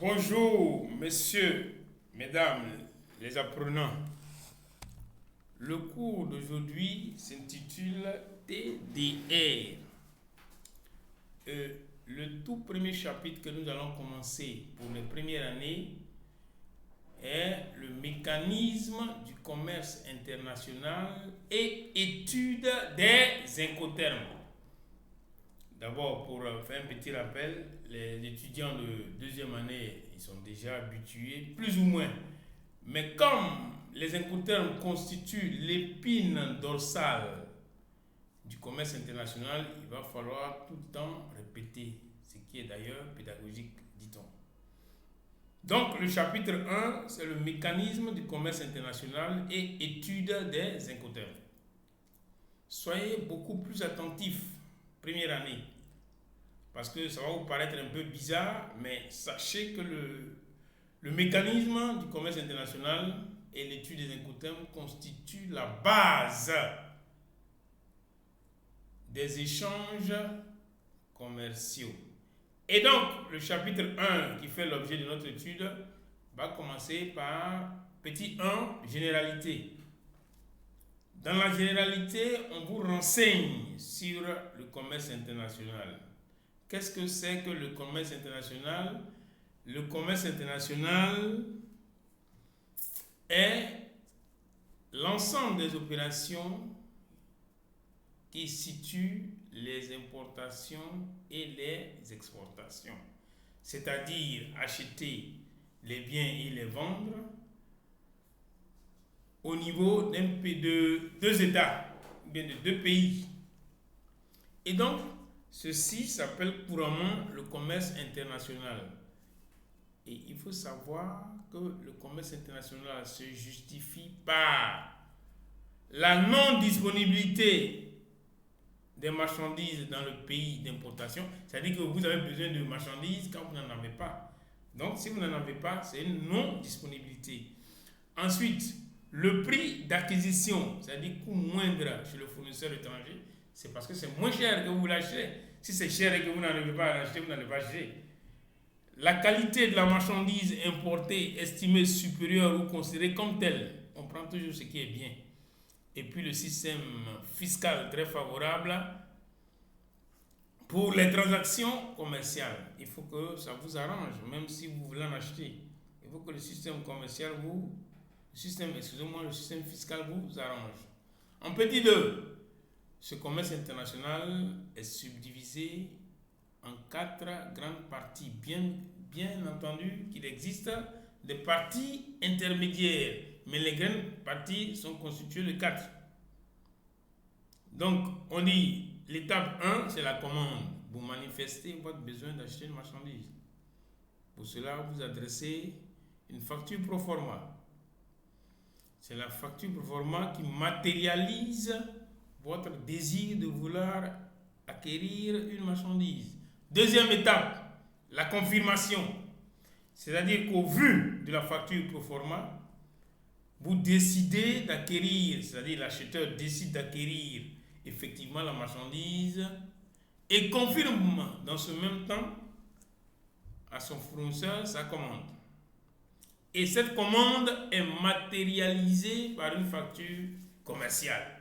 Bonjour, messieurs, mesdames, les apprenants. Le cours d'aujourd'hui s'intitule TDR. Le tout premier chapitre que nous allons commencer pour les premières années est le mécanisme du commerce international et étude des incoterms. D'abord, pour faire un petit rappel, les étudiants de deuxième année, ils sont déjà habitués, plus ou moins. Mais comme les incoterms constituent l'épine dorsale du commerce international, il va falloir tout le temps répéter, ce qui est d'ailleurs pédagogique, dit-on. Donc, le chapitre 1, c'est le mécanisme du commerce international et étude des incoterms. Soyez beaucoup plus attentifs, première année, parce que ça va vous paraître un peu bizarre, mais sachez que le mécanisme du commerce international et l'étude des incoterms constituent la base des échanges commerciaux. Et donc, le chapitre 1 qui fait l'objet de notre étude va commencer par petit 1, généralité. Dans la généralité, on vous renseigne sur le commerce international. Qu'est-ce que c'est que le commerce international? Le commerce international est l'ensemble des opérations qui situent les importations et les exportations, c'est-à-dire acheter les biens et les vendre au niveau de deux États, bien de deux pays. Et donc, ceci s'appelle couramment le commerce international. Et il faut savoir que le commerce international se justifie par la non-disponibilité des marchandises dans le pays d'importation. C'est-à-dire que vous avez besoin de marchandises quand vous n'en avez pas. Donc, si vous n'en avez pas, c'est une non-disponibilité. Ensuite, le prix d'acquisition, c'est-à-dire coût moindre chez le fournisseur étranger, c'est parce que c'est moins cher que vous l'achetez. Si c'est cher et que vous n'arrivez pas à l'acheter, vous n'allez pas acheter. La qualité de la marchandise importée, estimée supérieure ou considérée comme telle, on prend toujours ce qui est bien. Et puis le système fiscal très favorable pour les transactions commerciales. Il faut que ça vous arrange, même si vous voulez en acheter. Il faut que le système commercial le système fiscal vous arrange. En petit 2, ce commerce international est subdivisé en 4 grandes parties. Bien entendu qu'il existe des parties intermédiaires, mais les grandes parties sont constituées de 4. Donc, on dit l'étape 1, c'est la commande. Vous manifestez votre besoin d'acheter une marchandise. Pour cela, vous adressez une facture pro forma. C'est la facture pro forma qui matérialise votre désir de vouloir acquérir une marchandise. Deuxième étape, la confirmation. C'est-à-dire qu'au vu de la facture pro forma, vous décidez d'acquérir, c'est-à-dire l'acheteur décide d'acquérir effectivement la marchandise et confirme dans ce même temps à son fournisseur sa commande. Et cette commande est matérialisée par une facture commerciale.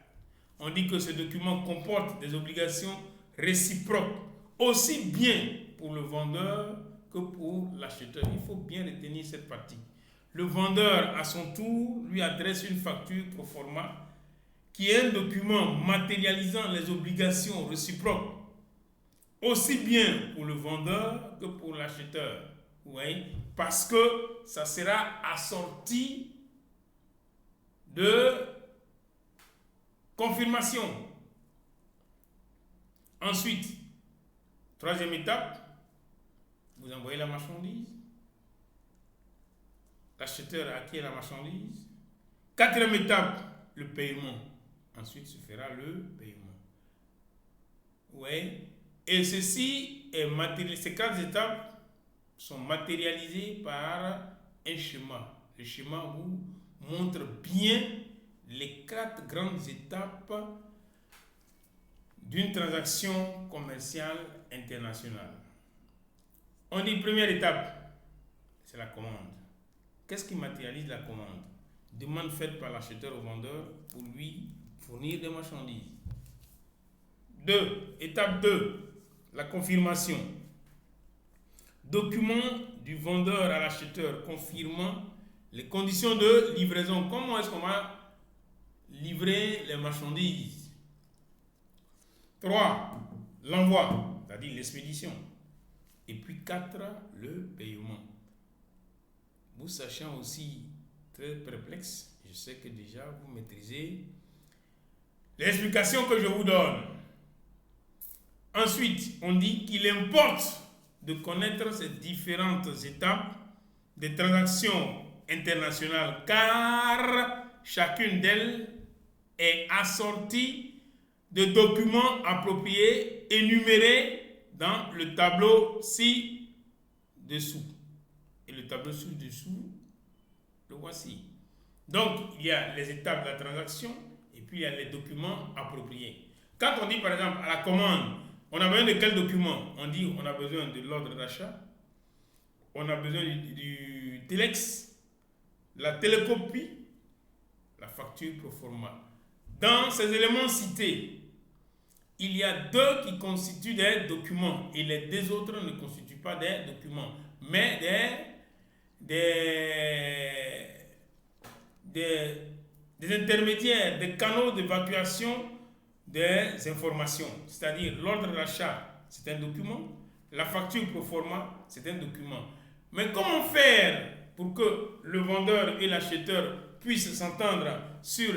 On dit que ce document comporte des obligations réciproques, aussi bien pour le vendeur que pour l'acheteur. Il faut bien retenir cette partie. Le vendeur, à son tour, lui adresse une facture pro forma qui est un document matérialisant les obligations réciproques, aussi bien pour le vendeur que pour l'acheteur. Vous voyez? Parce que ça sera assorti de confirmation. Ensuite, troisième étape, vous envoyez la marchandise. L'acheteur acquiert la marchandise. Quatrième étape, le paiement. Ensuite se fera le paiement. Oui. Et ceci est matérialisé. Ces 4 étapes sont matérialisées par un schéma. Le schéma vous montre bien les 4 grandes étapes d'une transaction commerciale internationale. On dit première étape, c'est la commande. Qu'est-ce qui matérialise la commande? Demande faite par l'acheteur au vendeur pour lui fournir des marchandises. Étape 2, la confirmation. Document du vendeur à l'acheteur confirmant les conditions de livraison. Comment est-ce qu'on va livrer les marchandises? 3, l'envoi, c'est-à-dire l'expédition. Et puis 4, le paiement. Vous sachant aussi très perplexe, je sais que déjà vous maîtrisez l'explication que je vous donne. Ensuite, on dit qu'il importe de connaître ces différentes étapes des transactions internationales car chacune d'elles est assortie de documents appropriés énumérés dans le tableau ci-dessous. Et le tableau ci-dessous, le voici. Donc, il y a les étapes de la transaction et puis il y a les documents appropriés. Quand on dit par exemple à la commande, on a besoin de quel document? On dit on a besoin de l'ordre d'achat, on a besoin du telex, la télécopie, la facture pro forma. Dans ces éléments cités, il y a 2 qui constituent des documents et les 2 autres ne constituent pas des documents, mais des intermédiaires, des canaux d'évacuation des informations. C'est-à-dire l'ordre d'achat, c'est un document, la facture pro forma, c'est un document. Mais comment faire pour que le vendeur et l'acheteur puissent s'entendre sur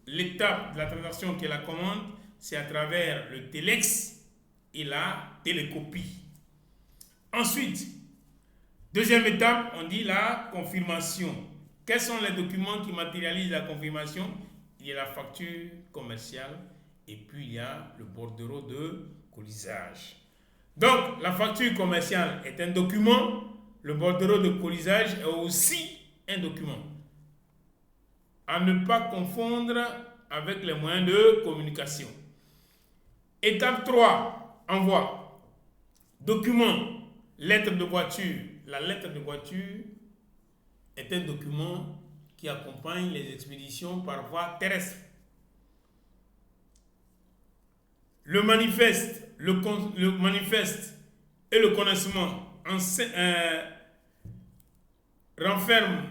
l'étape de la transaction qui est la commande? C'est à travers le telex et la télécopie. Ensuite, deuxième étape, on dit la confirmation. Quels sont les documents qui matérialisent la confirmation? Il y a la facture commerciale et puis il y a le bordereau de colisage. Donc, la facture commerciale est un document, le bordereau de colisage est aussi un document. À ne pas confondre avec les moyens de communication. Étape 3, envoi. Document, lettre de voiture. La lettre de voiture est un document qui accompagne les expéditions par voie terrestre. Le manifeste et le connaissement renferment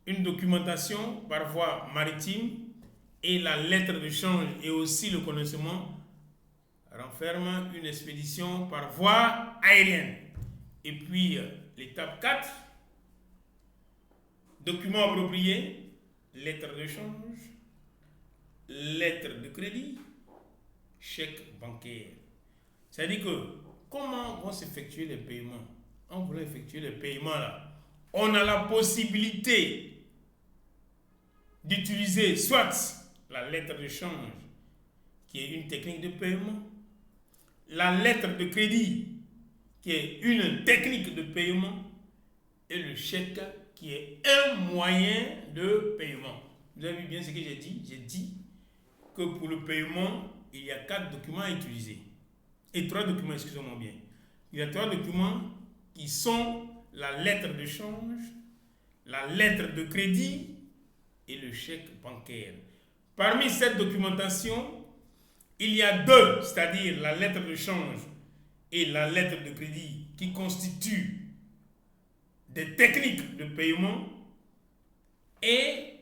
une documentation par voie maritime et la lettre de change et aussi le connaissement renferment une expédition par voie aérienne. Et puis l'étape 4, document approprié, lettre de change, lettre de crédit, chèque bancaire. C'est-à-dire que comment vont s'effectuer les paiements? En voulant effectuer les paiements là, on a la possibilité d'utiliser soit la lettre de change, qui est une technique de paiement, la lettre de crédit, qui est une technique de paiement, et le chèque, qui est un moyen de paiement. Vous avez vu bien ce que j'ai dit? J'ai dit que pour le paiement, il y a 4 documents à utiliser. Et 3 documents, excusez-moi bien. Il y a 3 documents qui sont la lettre de change, la lettre de crédit et le chèque bancaire. Parmi cette documentation, il y a 2, c'est-à-dire la lettre de change et la lettre de crédit, qui constituent des techniques de paiement, et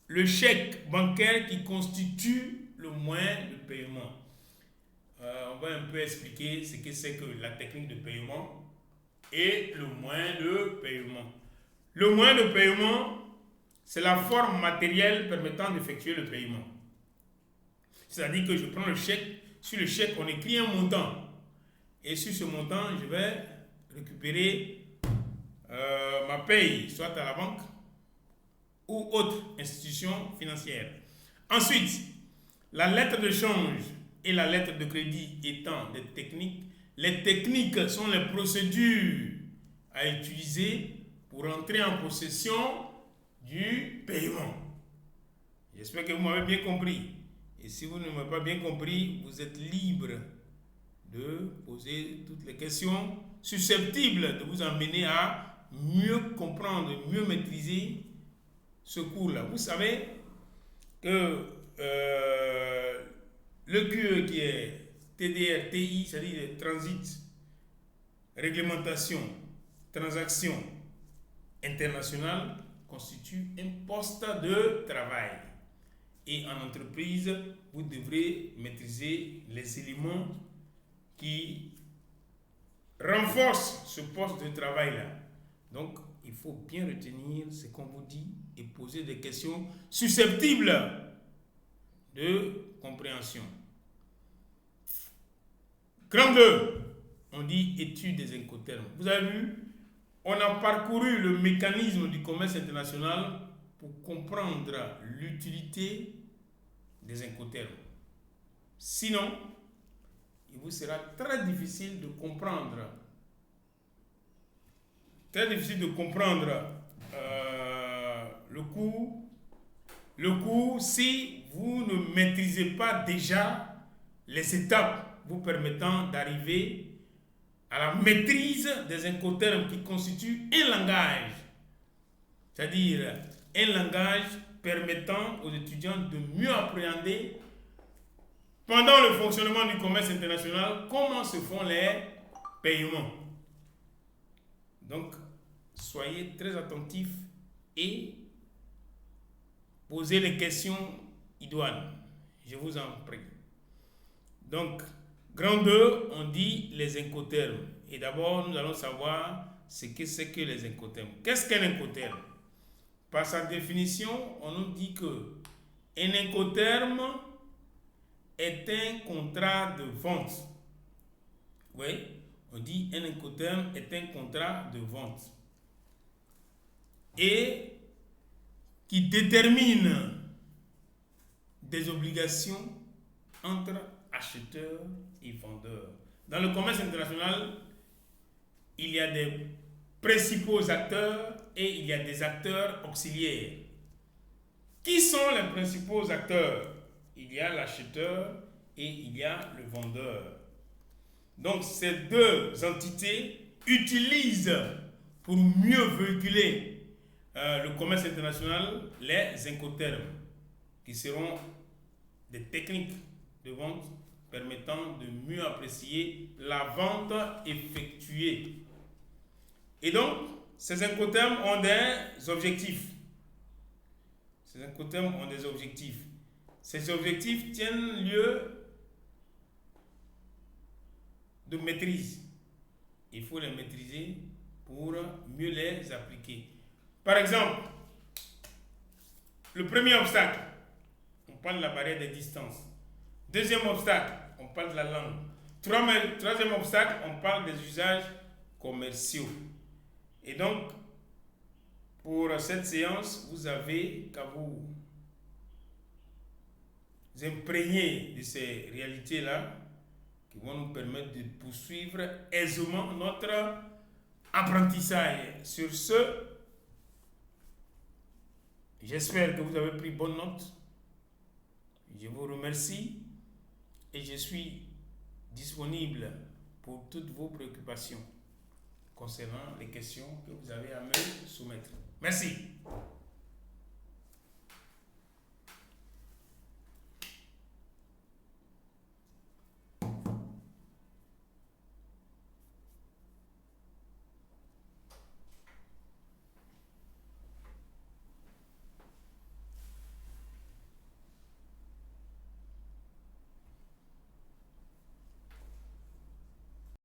le chèque bancaire qui constitue le moyen de paiement. On va un peu expliquer ce que c'est que la technique de paiement et le moyen de paiement. Le moyen de paiement, c'est la forme matérielle permettant d'effectuer le paiement. C'est-à-dire que je prends le chèque, sur le chèque on écrit un montant, et sur ce montant je vais récupérer ma paye, soit à la banque ou autre institution financière. Ensuite, la lettre de change et la lettre de crédit étant des techniques, les techniques sont les procédures à utiliser pour entrer en possession du paiement. J'espère que vous m'avez bien compris. Et si vous ne m'avez pas bien compris, vous êtes libre de poser toutes les questions susceptibles de vous amener à mieux comprendre, mieux maîtriser ce cours-là. Vous savez que le QE qui est TDR, TI, c'est-à-dire transit, réglementation, transaction internationale, constitue un poste de travail. Et en entreprise, vous devrez maîtriser les éléments qui renforcent ce poste de travail-là. Donc, il faut bien retenir ce qu'on vous dit et poser des questions susceptibles de compréhension. Grand 2, on dit étude des incoterms. Vous avez vu, on a parcouru le mécanisme du commerce international pour comprendre l'utilité des incoterms. Sinon, il vous sera très difficile de comprendre le cours si vous ne maîtrisez pas déjà les étapes vous permettant d'arriver à la maîtrise des incoterms qui constituent un langage, c'est-à-dire un langage permettant aux étudiants de mieux appréhender pendant le fonctionnement du commerce international comment se font les paiements. Donc, soyez très attentifs et posez les questions idoines. Je vous en prie. Donc, grand 2, on dit les incoterms. Et d'abord, nous allons savoir ce que c'est que les incoterms. Qu'est-ce qu'un incoterme? Par sa définition, on nous dit que un incoterme est un contrat de vente. Oui, on dit un incoterme est un contrat de vente. Et qui détermine des obligations entre acheteurs et vendeurs. Dans le commerce international, il y a des principaux acteurs et il y a des acteurs auxiliaires. Qui sont les principaux acteurs? Il y a l'acheteur et il y a le vendeur. Donc ces deux entités utilisent pour mieux véhiculer le commerce international les incoterms qui seront des techniques de vente permettant de mieux apprécier la vente effectuée. Et donc, ces incoterms ont des objectifs. Ces incoterms ont des objectifs. Ces objectifs tiennent lieu de maîtrise. Il faut les maîtriser pour mieux les appliquer. Par exemple, le premier obstacle, on parle de la barrière des distances. Deuxième obstacle, on parle de la langue. Troisième obstacle, on parle des usages commerciaux. Et donc, pour cette séance, vous avez qu'à vous imprégner de ces réalités-là qui vont nous permettre de poursuivre aisément notre apprentissage. Sur ce, j'espère que vous avez pris bonne note. Je vous remercie et je suis disponible pour toutes vos préoccupations concernant les questions que vous avez à me soumettre. Merci.